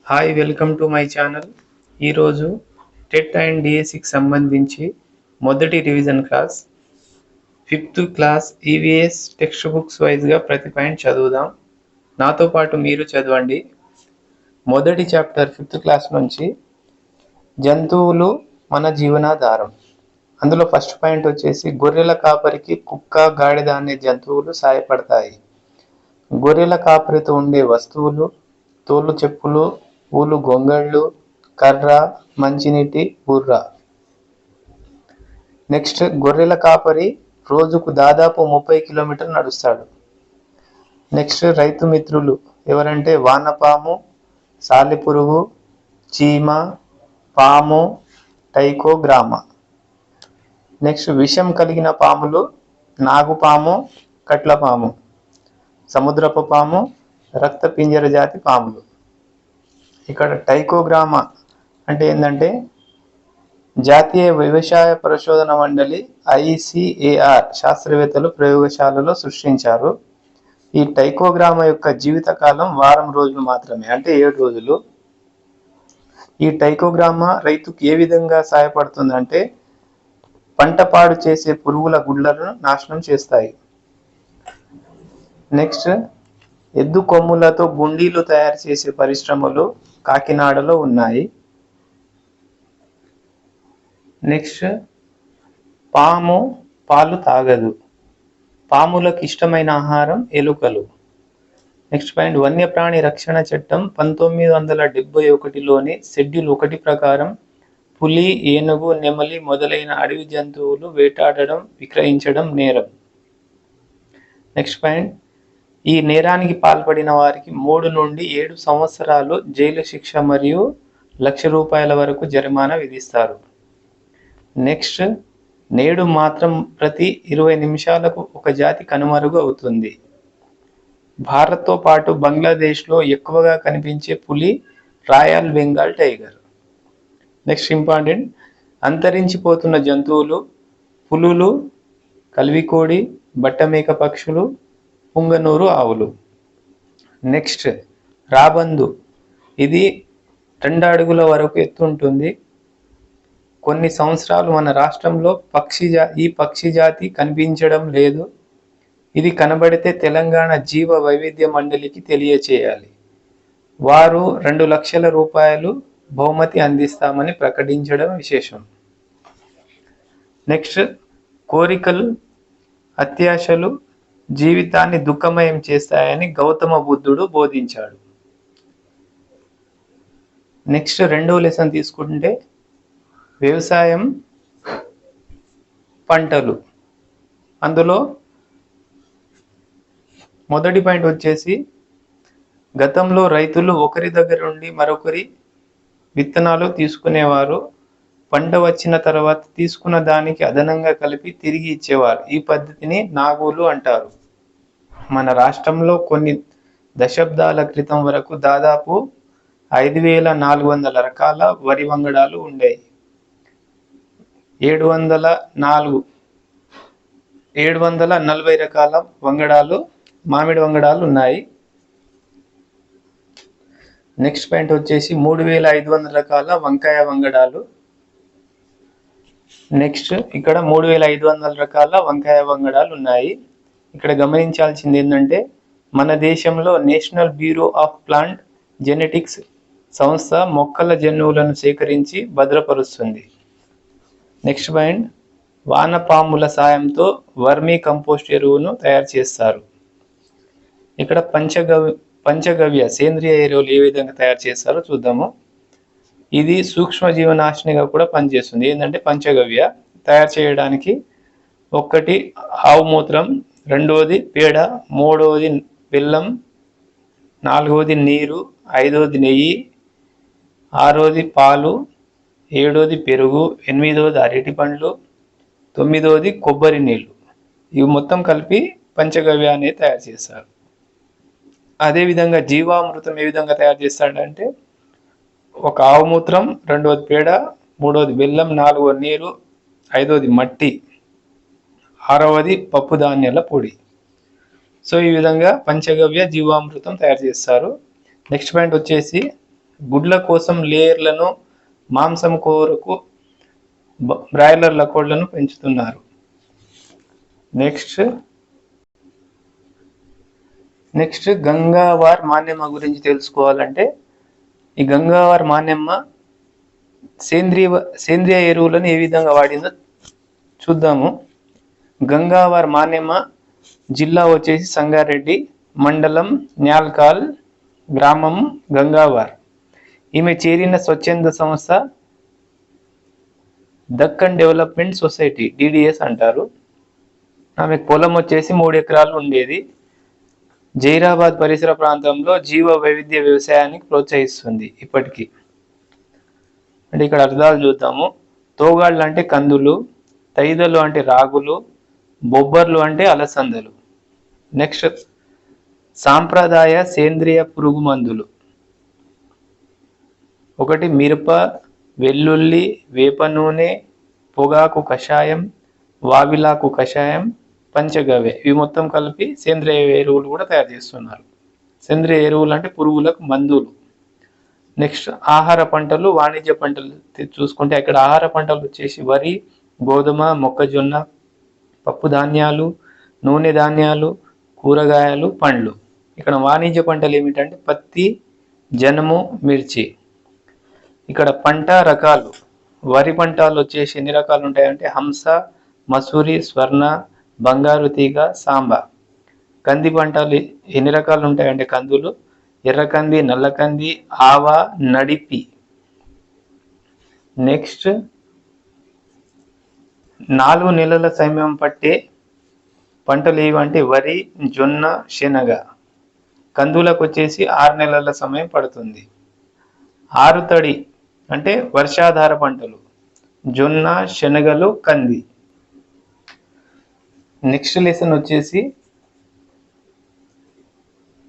Hi welcome to my channel. ఈరోజు TET and డిఎస్సికి సంబంధించి మొదటి revision class 5th class EVS text books వైజ్గా ప్రతి పాయింట్ చదువుదాం. నాతో పాటు మీరు చదవండి. మొదటి చాప్టర్ 5th క్లాస్ నుంచి జంతువులు మన జీవనాధారం. అందులో ఫస్ట్ పాయింట్ వచ్చేసి గొర్రెల కాపరికి కుక్క, గాడిద అనే జంతువులు సహాయపడతాయి. గొర్రెల కాపరితో ఉండే వస్తువులు తోలు చెప్పులు, ఊలు గొంగళ్ళు, కర్ర, మంచినీటి బుర్ర. నెక్స్ట్, గొర్రెల కాపరి రోజుకు దాదాపు 30 కిలోమీటర్లు నడుస్తాడు. నెక్స్ట్, రైతు మిత్రులు ఎవరంటే వానపాము, సాలెపురుగు, చీమ, పాము, టైకోగ్రామా. నెక్స్ట్, విషం కలిగిన పాములు నాగుపాము, కట్లపాము, సముద్రపు పాము, రక్త పింజర జాతి పాములు. ఇక్కడ టైకోగ్రామా అంటే ఏంటంటే జాతీయ వ్యవసాయ పరిశోధన మండలి ICAR శాస్త్రవేత్తలు ప్రయోగశాలలో సృష్టించారు. ఈ టైకోగ్రామా యొక్క జీవితకాలం వారం రోజులు మాత్రమే, అంటే 7 రోజులు. ఈ టైకోగ్రామా రైతుకు ఏ విధంగా సహాయపడుతుందంటే పంట పాడు చేసే పురుగుల గుడ్లను నాశనం చేస్తాయి. నెక్స్ట్, ఎద్దు కొమ్ములతో గుండీలు తయారు చేసే పరిశ్రమలు కాకినాడలో ఉన్నాయి. నెక్స్ట్, పాము పాలు తాగదు. పాములకు ఇష్టమైన ఆహారం ఎలుకలు. నెక్స్ట్ పాయింట్, వన్యప్రాణి రక్షణ చట్టం 1971లోని షెడ్యూల్ 1 ప్రకారం పులి, ఏనుగు, నెమలి మొదలైన అడవి జంతువులు వేటాడడం, విక్రయించడం నేరం. నెక్స్ట్ పాయింట్, ఈ నేరానికి పాల్పడిన వారికి 3 నుండి 7 సంవత్సరాలు జైలు శిక్ష మరియు ₹1,00,000 వరకు జరిమానా విధిస్తారు. నెక్స్ట్, నేడు మాత్రం ప్రతి 20 నిమిషాలకు ఒక జాతి కనుమరుగు అవుతుంది. భారత్తో పాటు బంగ్లాదేశ్లో ఎక్కువగా కనిపించే పులి royal Bengal tiger. Next important, అంతరించిపోతున్న జంతువులు పులులు, కల్వికోడి, బట్టమేక పక్షులు, పుంగనూరు ఆవులు. నెక్స్ట్, రాబందు. ఇది 2 అడుగుల వరకు ఎత్తుంటుంది. కొన్ని సంవత్సరాలు మన రాష్ట్రంలో ఈ పక్షి జాతి కనిపించడం లేదు. ఇది కనబడితే తెలంగాణ జీవ వైవిధ్య మండలికి తెలియచేయాలి. వారు ₹2,00,000 బహుమతి అందిస్తామని ప్రకటించడం విశేషం. నెక్స్ట్, కోరికలు, అత్యాశలు జీవితాన్ని దుఃఖమయం చేస్తాయని గౌతమ బుద్ధుడు బోధించాడు. నెక్స్ట్, 2వ లెసన్ తీసుకుంటే వ్యవసాయం, పంటలు. అందులో మొదటి పాయింట్ వచ్చేసి గతంలో రైతులు ఒకరి దగ్గర నుండి మరొకరి విత్తనాలు తీసుకునేవారు. పంట వచ్చిన తర్వాత తీసుకున్న దానికి అదనంగా కలిపి తిరిగి ఇచ్చేవారు. ఈ పద్ధతిని నాగోలు అంటారు. మన రాష్ట్రంలో కొన్ని దశాబ్దాల క్రితం వరకు దాదాపు 5,400 రకాల వరి వంగడాలు ఉండేవి. 740 రకాల వంగడాలు, మామిడి వంగడాలు ఉన్నాయి. నెక్స్ట్ పాయింట్ వచ్చేసి 3,500 రకాల వంకాయ వంగడాలు. నెక్స్ట్, ఇక్కడ 3,500 రకాల వంకాయ వంగడాలు ఉన్నాయి. ఇక్కడ గమనించాల్సింది ఏంటంటే మన దేశంలో national bureau of plant genetics సంస్థ మొక్కల జన్యువులను సేకరించి భద్రపరుస్తుంది. నెక్స్ట్ పాయింట్, వానపాముల సాయంతో వర్మీ కంపోస్ట్ ఎరువును తయారు చేస్తారు. ఇక్కడ పంచగవ్య సేంద్రియ ఎరువులు ఏ విధంగా తయారు చేస్తారో చూద్దాము. ఇది సూక్ష్మ జీవనాశినిగా కూడా పనిచేస్తుంది. ఏంటంటే పంచగవ్య తయారు చేయడానికి 1 ఆవు మూత్రం, 2వది పేడ, 3వది బెల్లం, 4వది నీరు, 5వది నెయ్యి, 6వది పాలు, 7వది పెరుగు, 8వది అరటి పండ్లు, 9వది కొబ్బరి నీళ్ళు. ఇవి మొత్తం కలిపి పంచగవ్య అనేది తయారు చేస్తారు. అదేవిధంగా జీవామృతం ఏ విధంగా తయారు చేస్తాడంటే 1 ఆవు మూత్రం, 2వది పేడ, 3వది బెల్లం, 4వది నీరు, 5వది మట్టి, 6వది పప్పు ధాన్యాల పొడి. సో ఈ విధంగా పంచగవ్య జీవామృతం తయారు చేస్తారు. నెక్స్ట్ పాయింట్ వచ్చేసి గుడ్ల కోసం లేయర్లను, మాంసం కొరకు బ్రాయిలర్ల కోళ్లను పెంచుతున్నారు. నెక్స్ట్ గంగావార్ మాన్యమ్మ గురించి తెలుసుకోవాలంటే, ఈ గంగావార్ మాన్యమ్మ సేంద్రియ ఎరువులను ఏ విధంగా వాడిందో చూద్దాము. గంగావార్ మాన్యమ్మ జిల్లా వచ్చేసి సంగారెడ్డి, మండలం న్యాల్కాల్, గ్రామం గంగావార్. ఈమె చేరిన స్వచ్ఛంద సంస్థ దక్కన్ డెవలప్మెంట్ సొసైటీ, DDS అంటారు. ఆమెకు పొలం వచ్చేసి 3 ఎకరాలు ఉండేది. జైరాబాద్ పరిసర ప్రాంతంలో జీవ వైవిధ్య వ్యవసాయానికి ప్రోత్సహిస్తుంది ఇప్పటికీ. అంటే ఇక్కడ అర్థాలు చూద్దాము. తోగాళ్ళు అంటే కందులు, తైదలు అంటే రాగులు, బొబ్బర్లు అంటే అలసందలు. నెక్స్ట్ సాంప్రదాయ సేంద్రియ పురుగు మందులు. 1 మిరప, వెల్లుల్లి, వేప నూనె, పొగాకు కషాయం, వావిలాకు కషాయం, పంచగవ్య. ఇవి మొత్తం కలిపి సేంద్రియ ఎరువులు కూడా తయారు చేస్తున్నారు. సేంద్రియ ఎరువులు అంటే పురుగులకు మందులు. నెక్స్ట్ ఆహార పంటలు, వాణిజ్య పంటలు చూసుకుంటే ఇక్కడ ఆహార పంటలు వచ్చేసి వరి, గోధుమ, మొక్కజొన్న, పప్పు ధాన్యాలు, నూనె ధాన్యాలు, కూరగాయలు, పండ్లు. ఇక్కడ వాణిజ్య పంటలు ఏమిటంటే పత్తి, జనము, మిర్చి. ఇక్కడ పంట రకాలు, వరి పంటలు వచ్చేసి ఎన్ని రకాలు ఉంటాయంటే హంస, మసూరి, స్వర్ణ, బంగారు తీగ, సాంబ. కంది పంటలు ఎన్ని రకాలు ఉంటాయంటే కందులు, ఎర్రకంది, నల్లకంది, ఆవ, నడిపి. నెక్స్ట్ 4 నెలల సమయం పట్టే పంటలు ఏవంటే వరి, జొన్న, శనగ. కందులకు వచ్చేసి 6 నెలల సమయం పడుతుంది. ఆరుతడి అంటే వర్షాధార పంటలు, జొన్న, శనగలు, కంది. నెక్స్ట్ లెసన్ వచ్చేసి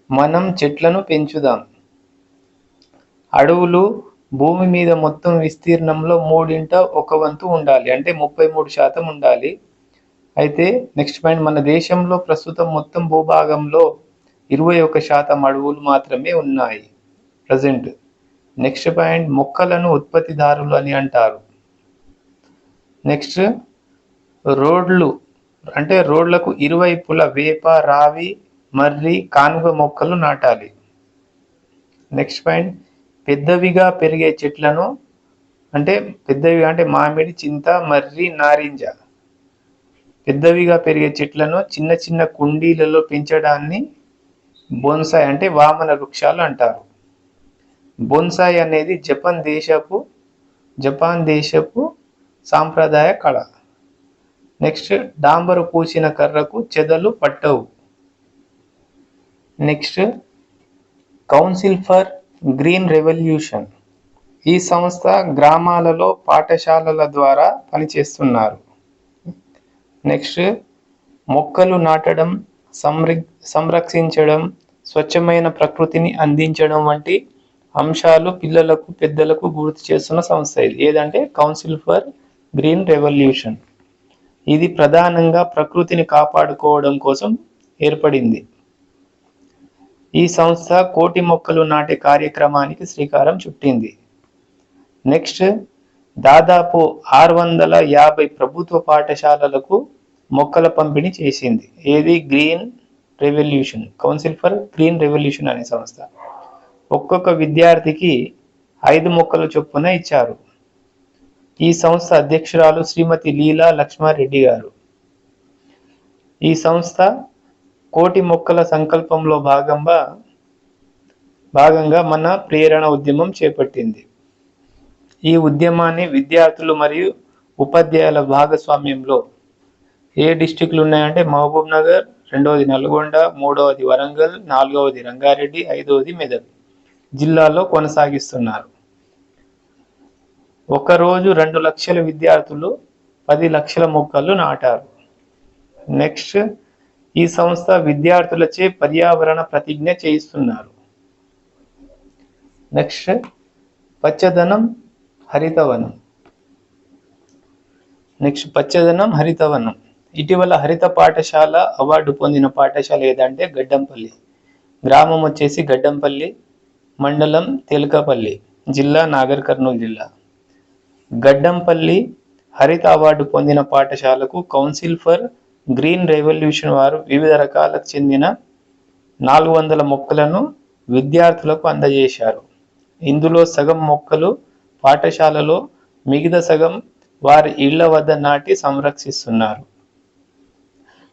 మనం చెట్లను పెంచుదాం. అడవులు భూమి మీద మొత్తం విస్తీర్ణంలో 1/3 ఉండాలి, అంటే 33% ఉండాలి. అయితే నెక్స్ట్ పాయింట్, మన దేశంలో ప్రస్తుతం మొత్తం భూభాగంలో 21% అడవులు మాత్రమే ఉన్నాయి ప్రజెంట్. నెక్స్ట్ పాయింట్, మొక్కలను ఉత్పత్తిదారులు అని అంటారు. నెక్స్ట్ రోడ్లు అంటే రోడ్లకు ఇరువైపులా వేప, రావి, మర్రి, కానుగ మొక్కలు నాటాలి. నెక్స్ట్ పాయింట్, పెద్దవిగా పెరిగే చెట్లను అంటే పెద్దవిగా అంటే మామిడి, చింత, మర్రి, నారింజ. పెద్దవిగా పెరిగే చెట్లను చిన్న చిన్న కుండీలలో పెంచడాన్ని బోన్సాయ్ అంటే వామన వృక్షాలు అంటారు. బోన్సాయ్ అనేది జపాన్ దేశపు సాంప్రదాయ కళ. నెక్స్ట్ డాంబరు పూసిన కర్రకు చెదలు పట్టవు. Next council for green revolution. ఈ సంస్థ గ్రామాలలో పాఠశాలల ద్వారా పనిచేస్తున్నారు. నెక్స్ట్ మొక్కలు నాటడం, సంరక్షించడం, స్వచ్ఛమైన ప్రకృతిని అందించడం వంటి అంశాలు పిల్లలకు, పెద్దలకు గుర్తు చేస్తున్న సంస్థ ఇది. ఏదంటే కౌన్సిల్ ఫర్ గ్రీన్ రెవల్యూషన్. ఇది ప్రధానంగా ప్రకృతిని కాపాడుకోవడం కోసం ఏర్పడింది. ఈ సంస్థ 1,00,00,000 మొక్కలు నాటే కార్యక్రమానికి శ్రీకారం చుట్టింది. నెక్స్ట్ దాదాపు 650 ప్రభుత్వ పాఠశాలలకు మొక్కల పంపిణీ చేసింది. ఏది? Green revolution, council for green revolution అనే సంస్థ. ఒక్కొక్క విద్యార్థికి 5 మొక్కలు చొప్పున ఇచ్చారు. ఈ సంస్థ అధ్యక్షురాలు శ్రీమతి లీలా లక్ష్మారెడ్డి గారు. ఈ సంస్థ 1,00,00,000 మొక్కల సంకల్పంలో భాగంగా మన ప్రేరణ ఉద్యమం చేపట్టింది. ఈ ఉద్యమాన్ని విద్యార్థులు మరియు ఉపాధ్యాయుల భాగస్వామ్యంలో ఏ డిస్ట్రిక్ట్లు ఉన్నాయంటే మహబూబ్ నగర్, 2వది నల్గొండ, 3వది వరంగల్, 4వది రంగారెడ్డి, 5వది మెదక్ జిల్లాలో కొనసాగిస్తున్నారు. ఒకరోజు 2 లక్షల విద్యార్థులు 10 లక్షల మొక్కలు నాటారు. నెక్స్ట్ ఈ సంస్థ విద్యార్థులచే పర్యావరణ ప్రతిజ్ఞ చేయిస్తున్నారు. నెక్స్ట్ పచ్చదనం హరితవనం. ఇటీవల హరిత పాఠశాల అవార్డు పొందిన పాఠశాల ఏదంటే గడ్డంపల్లి. గ్రామం వచ్చేసి గడ్డంపల్లి, మండలం తెలకపల్లి, జిల్లా నాగర్ కర్నూలు జిల్లా. గడ్డంపల్లి హరిత అవార్డు పొందిన పాఠశాలకు కౌన్సిల్ ఫర్ గ్రీన్ రెవల్యూషన్ వారు వివిధ రకాలకు చెందిన 400 మొక్కలను విద్యార్థులకు అందజేశారు. ఇందులో సగం మొక్కలు పాఠశాలలో, మిగతా సగం వారి ఇళ్ల వద్ద నాటి సంరక్షిస్తున్నారు.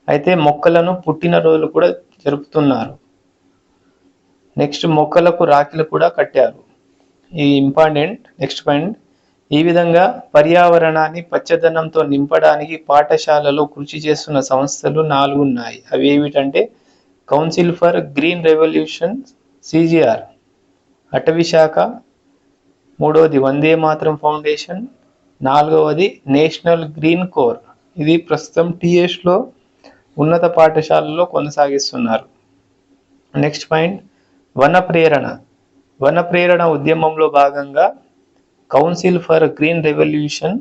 అయితే మొక్కలను పుట్టినరోజులు కూడా జరుపుతున్నారు. నెక్స్ట్ మొక్కలకు రాఖీలు కూడా కట్టారు. ఈ ఇంపార్టెంట్. నెక్స్ట్ పాయింట్, ఈ విధంగా పర్యావరణాన్ని పచ్చదనంతో నింపడానికి పాఠశాలలో కృషి చేస్తున్న సంస్థలు 4 ఉన్నాయి. అవి ఏమిటంటే council for green revolution CGR, అటవీ శాఖ, మూడవది వందే మాతరం ఫౌండేషన్, నాలుగవది నేషనల్ గ్రీన్ కోర్. ఇది ప్రస్తుతం టీఎస్లో ఉన్నత పాఠశాలలో కొనసాగిస్తున్నారు. నెక్స్ట్ పాయింట్, వన ప్రేరణ ఉద్యమంలో భాగంగా కౌన్సిల్ ఫర్ గ్రీన్ రెవల్యూషన్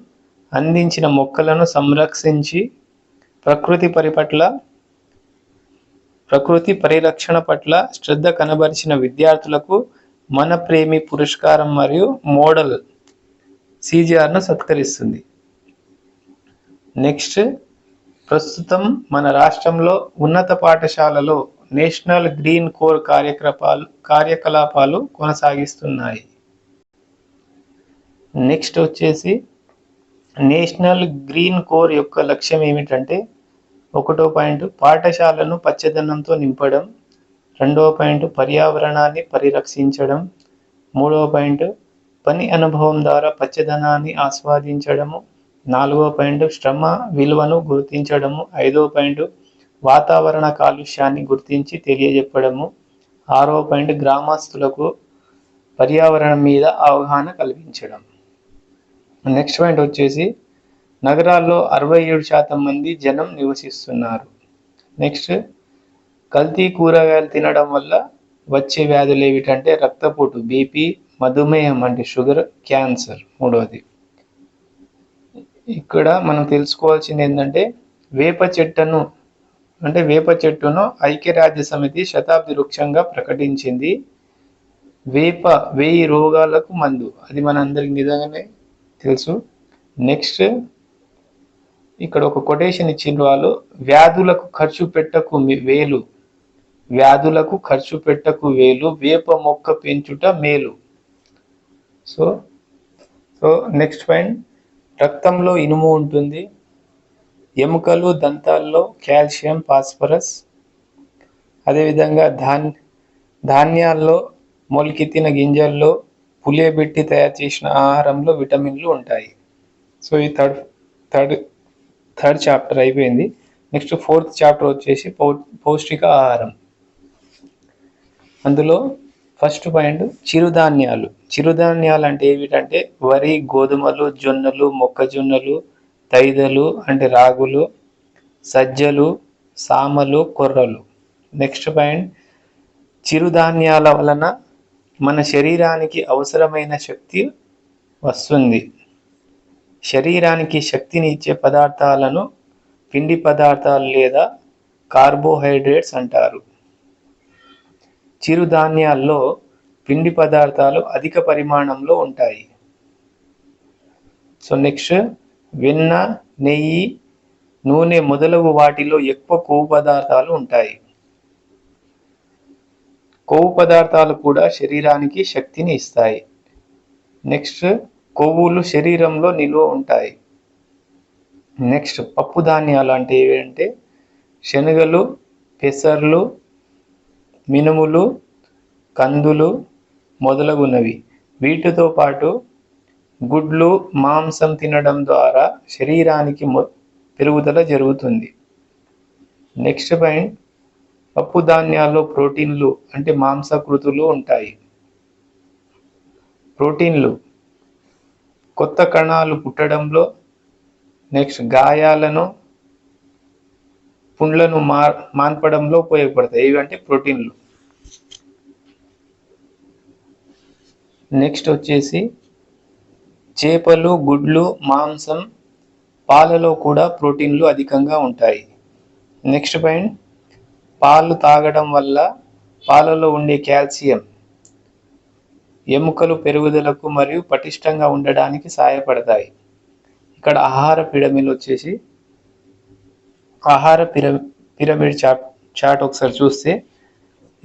అందించిన మొక్కలను సంరక్షించి ప్రకృతి పరిరక్షణ పట్ల శ్రద్ధ కనబరిచిన విద్యార్థులకు మన ప్రేమి పురస్కారం మరియు మోడల్ సిజిఆర్ను సత్కరిస్తుంది. నెక్స్ట్, ప్రస్తుతం మన రాష్ట్రంలో ఉన్నత పాఠశాలలో నేషనల్ గ్రీన్ కోర్ కార్యకలాపాలు కొనసాగిస్తున్నాయి. నెక్స్ట్ వచ్చేసి నేషనల్ గ్రీన్ కోర్ యొక్క లక్ష్యం ఏమిటంటే, 1వ పాయింట్ పాఠశాలను పచ్చదనంతో నింపడం, 2వ పాయింట్ పర్యావరణాన్ని పరిరక్షించడం, 3వ పాయింట్ పని అనుభవం ద్వారా పచ్చదనాన్ని ఆస్వాదించడము, 4వ పాయింట్ శ్రమ విలువను గుర్తించడము, 5వ పాయింట్ వాతావరణ కాలుష్యాన్ని గుర్తించి తెలియజెప్పడము, 6వ పాయింట్ గ్రామస్తులకు పర్యావరణం మీద అవగాహన కల్పించడం. నెక్స్ట్ పాయింట్ వచ్చేసి నగరాల్లో 67% మంది జనం నివసిస్తున్నారు. నెక్స్ట్, కల్తీ కూరగాయలు తినడం వల్ల వచ్చే వ్యాధులు ఏమిటంటే రక్తపోటు, బీపీ, మధుమేహం అంటే షుగర్, క్యాన్సర్. మూడవది, ఇక్కడ మనం తెలుసుకోవాల్సింది ఏంటంటే వేప చెట్టును ఐక్యరాజ్య సమితి శతాబ్ది వృక్షంగా ప్రకటించింది. వేప 1000 రోగాలకు మందు, అది మనందరికి నిజంగానే తెలుసు. నెక్స్ట్, ఇక్కడ ఒక కొటేషన్ ఇచ్చిండ్రు వాళ్ళు, వ్యాధులకు ఖర్చు పెట్టకు వేలు, వేప మొక్క పెంచుట మేలు. సో నెక్స్ట్ పాయింట్, రక్తంలో ఇనుము ఉంటుంది, ఎముకలు దంతాల్లో కాల్షియం, ఫాస్ఫరస్. అదేవిధంగా ధాన్యాల్లో, మొలకెత్తిన గింజల్లో, పులియబెట్టి తయారు చేసిన ఆహారంలో విటమిన్లు ఉంటాయి. సో ఈ థర్డ్ చాప్టర్ అయిపోయింది. నెక్స్ట్ 4th చాప్టర్ వచ్చేసి పౌష్టిక ఆహారం. అందులో ఫస్ట్ పాయింట్ చిరుధాన్యాలు అంటే ఏమిటంటే వరి, గోధుమలు, జొన్నలు, మొక్కజొన్నలు, తైదలు అంటే రాగులు, సజ్జలు, సామలు, కొర్రలు. నెక్స్ట్ పాయింట్, చిరుధాన్యాల వలన మన శరీరానికి అవసరమైన శక్తి వస్తుంది. శరీరానికి శక్తిని ఇచ్చే పదార్థాలను పిండి పదార్థాలు లేదా కార్బోహైడ్రేట్స్ అంటారు. చిరుధాన్యాల్లో పిండి పదార్థాలు అధిక పరిమాణంలో ఉంటాయి. సో నెక్స్ట్, వెన్న, నెయ్యి, నూనె మొదలగు వాటిలో ఎక్కువ కొవ్వు పదార్థాలు ఉంటాయి. కొవ్వు పదార్థాలు కూడా శరీరానికి శక్తిని ఇస్తాయి. నెక్స్ట్, కొవ్వులు శరీరంలో నిల్వ ఉంటాయి. నెక్స్ట్, పప్పు ధాన్యాలు అంటే ఏవంటే శనగలు, పెసర్లు, మినుములు, కందులు మొదలగునవి. వీటితో పాటు గుడ్లు, మాంసం తినడం ద్వారా శరీరానికి పెరుగుదల జరుగుతుంది. నెక్స్ట్ పాయింట్, పప్పు ధాన్యాల్లో ప్రోటీన్లు అంటే మాంసకృతులు ఉంటాయి. ప్రోటీన్లు కొత్త కణాలు పుట్టడంలో, నెక్స్ట్ గాయాలను, పుండ్లను మాన్పడంలో ఉపయోగపడతాయి. ఇవంటే ప్రోటీన్లు. నెక్స్ట్ వచ్చేసి చేపలు, గుడ్లు, మాంసం, పాలలో కూడా ప్రోటీన్లు అధికంగా ఉంటాయి. నెక్స్ట్ పాయింట్, పాలు తాగడం వల్ల పాలలో ఉండే కాల్షియం ఎముకలు పెరుగుదలకు మరియు పటిష్టంగా ఉండడానికి సహాయపడతాయి. ఇక్కడ ఆహార పిరమిడ్ వచ్చేసి ఆహార పిరమిడ్ చార్ట్ ఒకసారి చూస్తే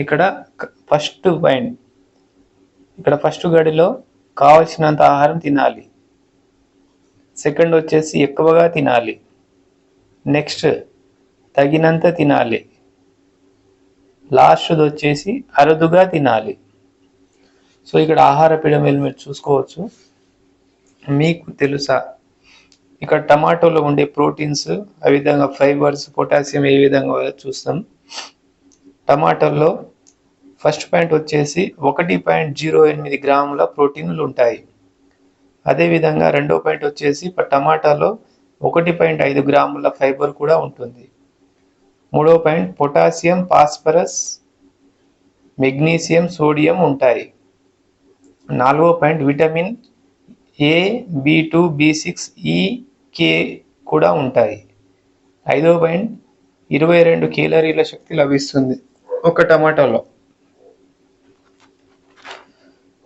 ఇక్కడ ఫస్ట్ పాయింట్, ఇక్కడ ఫస్ట్ గడిలో కావలసినంత ఆహారం తినాలి. సెకండ్ వచ్చేసి ఎక్కువగా తినాలి. నెక్స్ట్ తగినంత తినాలి. లాస్ట్ది వచ్చేసి అరుదుగా తినాలి. సో ఇక్కడ ఆహార పిరమిడ్ మీరు చూసుకోవచ్చు. మీకు తెలుసా ఇక్కడ టమాటోలో ఉండే ప్రోటీన్స్, ఆ విధంగా ఫైబర్స్, పొటాషియం ఏ విధంగా చూస్తాం. టమాటోలో ఫస్ట్ పాయింట్ వచ్చేసి 1.08 గ్రాముల ప్రోటీన్లు ఉంటాయి. అదేవిధంగా రెండో పాయింట్ వచ్చేసి టమాటాలో 1.5 గ్రాముల ఫైబర్ కూడా ఉంటుంది. మూడో point potassium, phosphorus, magnesium, sodium ఉంటాయి. నాలుగో point vitamin A, B2, B6, E, K కూడా ఉంటాయి. ఐదో పాయింట్ 22 కేలరీల శక్తి లభిస్తుంది ఒక టమాటాలో.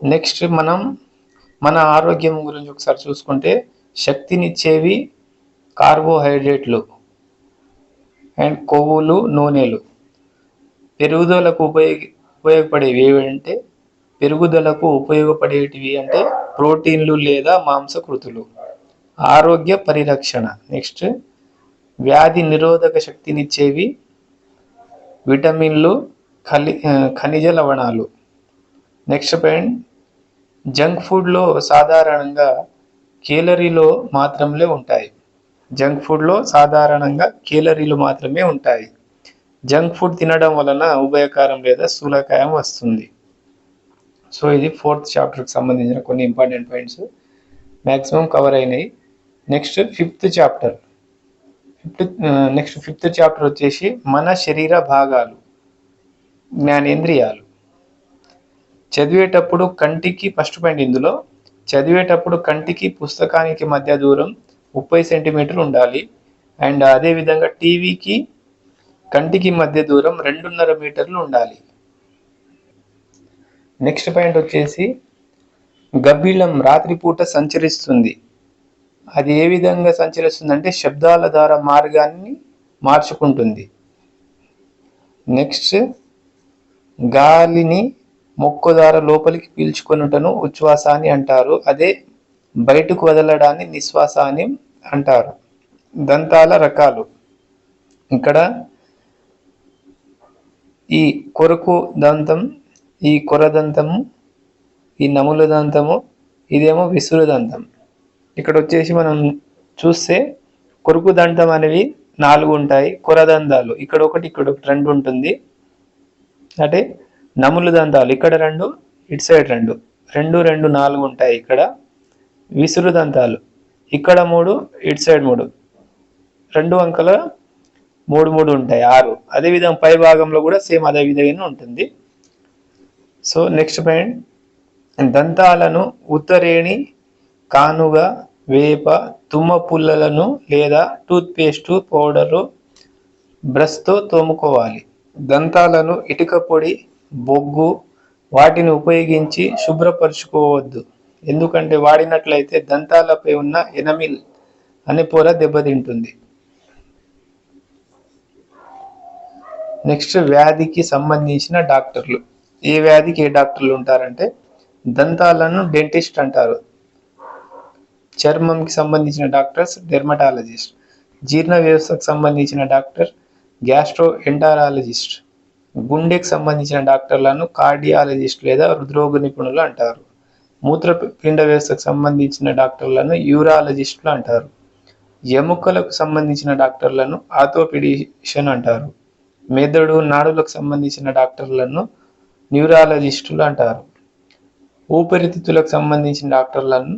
నెక్స్ట్ మన ఆరోగ్యం గురించి ఒకసారి చూసుకుంటే శక్తినిచ్చేవి కార్బోహైడ్రేట్లు అండ్ కొవ్వులు, నూనెలు. పెరుగుదలకు ఉపయోగపడేవి ఏవంటే పెరుగుదలకు ఉపయోగపడేటివి అంటే ప్రోటీన్లు లేదా మాంసకృతులు. ఆరోగ్య పరిరక్షణ. నెక్స్ట్ వ్యాధి నిరోధక శక్తినిచ్చేవి విటమిన్లు, ఖనిజ లవణాలు. నెక్స్ట్ పాయింట్ జంక్ ఫుడ్లో సాధారణంగా కేలరీలు మాత్రమే ఉంటాయి. జంక్ ఫుడ్లో సాధారణంగా కేలరీలు మాత్రమే ఉంటాయి. జంక్ ఫుడ్ తినడం వలన ఉభయకారం లేదా స్థూలకాయం వస్తుంది. సో ఇది 4th చాప్టర్కి సంబంధించిన కొన్ని ఇంపార్టెంట్ పాయింట్స్ మ్యాక్సిమం కవర్ అయినాయి. Next 5th chapter. Fifth chapter వచ్చేసి మన శరీర భాగాలు, జ్ఞానేంద్రియాలు. చదివేటప్పుడు కంటికి ఫస్ట్ పాయింట్, ఇందులో చదివేటప్పుడు కంటికి పుస్తకానికి మధ్య దూరం 30 సెంటీమీటర్లు ఉండాలి. అండ్ అదేవిధంగా టీవీకి కంటికి మధ్య దూరం 2.5 మీటర్లు ఉండాలి. నెక్స్ట్ పాయింట్ వచ్చేసి గబ్బిలం రాత్రిపూట సంచరిస్తుంది. అది ఏ విధంగా సంచరిస్తుంది అంటే శబ్దాల ద్వారా మార్గాన్ని మార్చుకుంటుంది. నెక్స్ట్ గాలిని ముక్కు ద్వారా లోపలికి పీల్చుకొనుటను ఉచ్ఛ్వాస అని అంటారు. అదే బయటకు వదలడాన్ని నిశ్వాస అని అంటారు. దంతాల రకాలు. ఇక్కడ ఈ కొరకు దంతం, ఈ కొరదంతము, ఈ నముల దంతము, ఇదేమో విసురు దంతం. ఇక్కడ వచ్చేసి మనం చూస్తే కొరుకు దంతం అనేవి 4 ఉంటాయి. కొరదంతాలు ఇక్కడ ఒకటి, ఇక్కడ 2 ఉంటుంది. అంటే నములు దంతాలు ఇక్కడ 2, ఇటు సైడ్ 2, 4 ఉంటాయి. ఇక్కడ విసురు దంతాలు ఇక్కడ 3, ఇటు సైడ్ 3, 2 అంకెల 3 ఉంటాయి, 6. అదేవిధంగా పై భాగంలో కూడా సేమ్ అదే విధంగా ఉంటుంది. సో నెక్స్ట్ పాయింట్ దంతాలను ఉత్తరేణి, కానుగ, వేప, తుమ్మ పుల్లలను లేదా టూత్ పేస్టు, పౌడరు, బ్రష్తో తోముకోవాలి. దంతాలను ఇటుక పొడి, బొగ్గు వాటిని ఉపయోగించి శుభ్రపరచుకోవద్దు. ఎందుకంటే వాడినట్లయితే దంతాలపై ఉన్న ఎనమిల్ అనే పొర దెబ్బతింటుంది. నెక్స్ట్ వ్యాధికి సంబంధించిన డాక్టర్లు. ఏ వ్యాధికి ఏ డాక్టర్లు ఉంటారంటే దంతాలను డెంటిస్ట్ అంటారు. చర్మంకి సంబంధించిన డాక్టర్స్ డెర్మటాలజిస్ట్. జీర్ణ వ్యవస్థకు సంబంధించిన డాక్టర్ గ్యాస్ట్రో ఎంటరాలజిస్ట్. గుండెకి సంబంధించిన డాక్టర్లను కార్డియాలజిస్ట్ లేదా హృద్రోగ నిపుణులు అంటారు. మూత్రపిండ వ్యవస్థకు సంబంధించిన డాక్టర్లను యూరాలజిస్టులు అంటారు. ఎముకలకు సంబంధించిన డాక్టర్లను ఆర్థోపెడిషన్ అంటారు. మెదడు, నాడులకు సంబంధించిన డాక్టర్లను న్యూరాలజిస్టులు అంటారు. ఊపిరితిత్తులకు సంబంధించిన డాక్టర్లను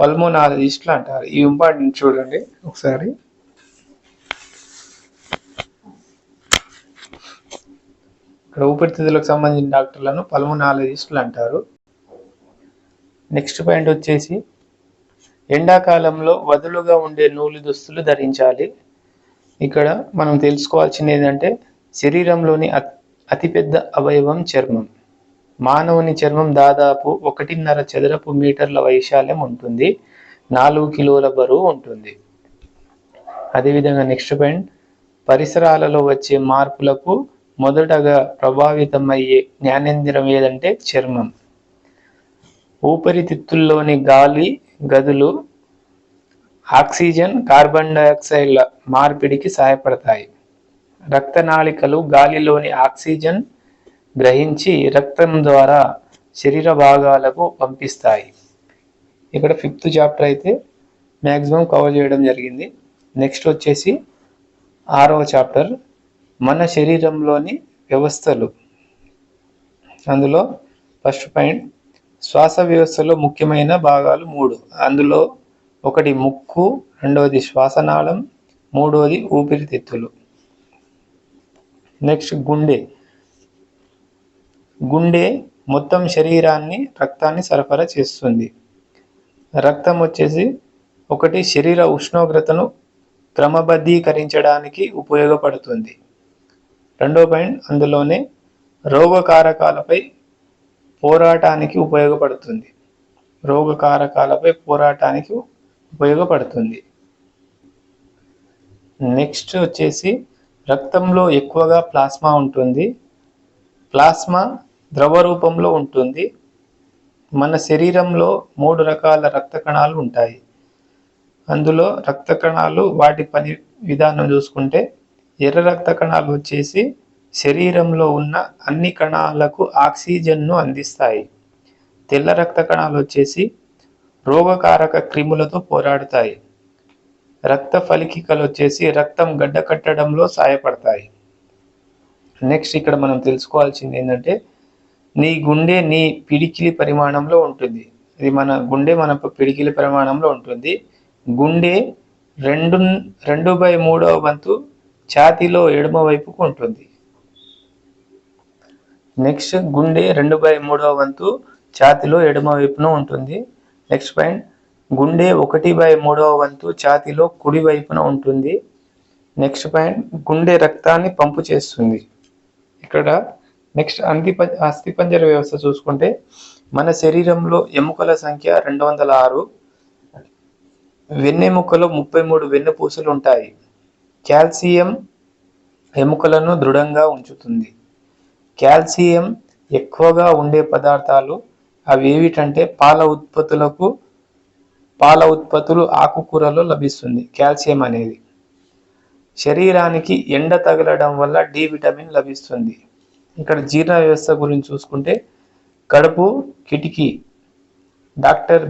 పల్మోనాలజిస్టులు అంటారు. ఈ ఇంపార్టెంట్ చూడండి ఒకసారి. ఇక్కడ ఊపిరితిత్తులకు సంబంధించిన డాక్టర్లను పల్మోనాలజిస్టులు అంటారు. నెక్స్ట్ పాయింట్ వచ్చేసి ఎండాకాలంలో వదులుగా ఉండే నూలు దుస్తులు ధరించాలి. ఇక్కడ మనం తెలుసుకోవాల్సింది ఏంటంటే శరీరంలోని అతిపెద్ద అవయవం చర్మం. మానవుని చర్మం దాదాపు 1.5 చదరపు మీటర్ల వైశాల్యం ఉంటుంది. 4 కిలోల బరువు ఉంటుంది. అదేవిధంగా నెక్స్ట్ పాయింట్, పరిసరాలలో వచ్చే మార్పులకు మొదటగా ప్రభావితమయ్యే జ్ఞానేంద్రియం ఏదంటే చర్మం. ఊపిరితిత్తుల్లోని గాలి గదులు ఆక్సిజన్, కార్బన్ డయాక్సైడ్ల మార్పిడికి సహాయపడతాయి. రక్తనాళికలు గాలిలోని ఆక్సిజన్ గ్రహించి రక్తం ద్వారా శరీర భాగాలకు పంపిస్తాయి. ఇక్కడ 5th చాప్టర్ అయితే మ్యాక్సిమం కవర్ చేయడం జరిగింది. నెక్స్ట్ వచ్చేసి 6వ చాప్టర్, మన శరీరంలోని వ్యవస్థలు. అందులో ఫస్ట్ పాయింట్, శ్వాస వ్యవస్థలో ముఖ్యమైన భాగాలు 3. అందులో ఒకటి ముక్కు, రెండవది శ్వాసనాళం, మూడవది ఊపిరితిత్తులు. నెక్స్ట్ గుండె మొత్తం శరీరాన్ని రక్తాన్ని సరఫరా చేస్తుంది. రక్తం వచ్చేసి ఒకటి శరీర ఉష్ణోగ్రతను క్రమబద్ధీకరించడానికి ఉపయోగపడుతుంది. రెండో పాయింట్, అందులోనే రోగకారకాలపై పోరాటానికి ఉపయోగపడుతుంది. నెక్స్ట్ వచ్చేసి రక్తంలో ఎక్కువగా ప్లాస్మా ఉంటుంది. ప్లాస్మా ద్రవ రూపంలో ఉంటుంది. మన శరీరంలో 3 రకాల రక్త కణాలు ఉంటాయి. అందులో రక్త కణాలు వాటి పని విధానం చూసుకుంటే, ఎర్ర రక్త కణాలు వచ్చేసి శరీరంలో ఉన్న అన్ని కణాలకు ఆక్సిజన్ను అందిస్తాయి. తెల్ల రక్త కణాలు వచ్చేసి రోగకారక క్రిములతో పోరాడుతాయి. రక్త ఫలికికలు వచ్చేసి రక్తం గడ్డకట్టడంలో సహాయపడతాయి. నెక్స్ట్ ఇక్కడ మనం తెలుసుకోవాల్సింది ఏంటంటే, నీ గుండె నీ పిడికిలి పరిమాణంలో ఉంటుంది. ఇది మన పిడికిలి పరిమాణంలో ఉంటుంది. గుండె 2/3వ వంతు ఛాతీలో ఎడమ వైపుకు ఉంటుంది. నెక్స్ట్ గుండె 2/3వ వంతు ఛాతీలో ఎడమ వైపున ఉంటుంది. నెక్స్ట్ పాయింట్, గుండె 1/3వ వంతు ఛాతీలో కుడి వైపున ఉంటుంది. నెక్స్ట్ పాయింట్, గుండె రక్తాన్ని పంపు చేస్తుంది. ఇక్కడ నెక్స్ట్ అస్థిపంజర వ్యవస్థ చూసుకుంటే, మన శరీరంలో ఎముకల సంఖ్య 206, వెన్నెముకలో 33 వెన్నుపూసలు ఉంటాయి. కాల్షియం ఎముకలను దృఢంగా ఉంచుతుంది. కాల్షియం ఎక్కువగా ఉండే పదార్థాలు అవి ఏమిటంటే, పాల ఉత్పత్తులు, ఆకుకూరలో లభిస్తుంది కాల్షియం అనేది. శరీరానికి ఎండ తగలడం వల్ల డి విటమిన్ లభిస్తుంది. ఇక్కడ జీర్ణ వ్యవస్థ గురించి చూసుకుంటే, కడుపు కిటికీ డాక్టర్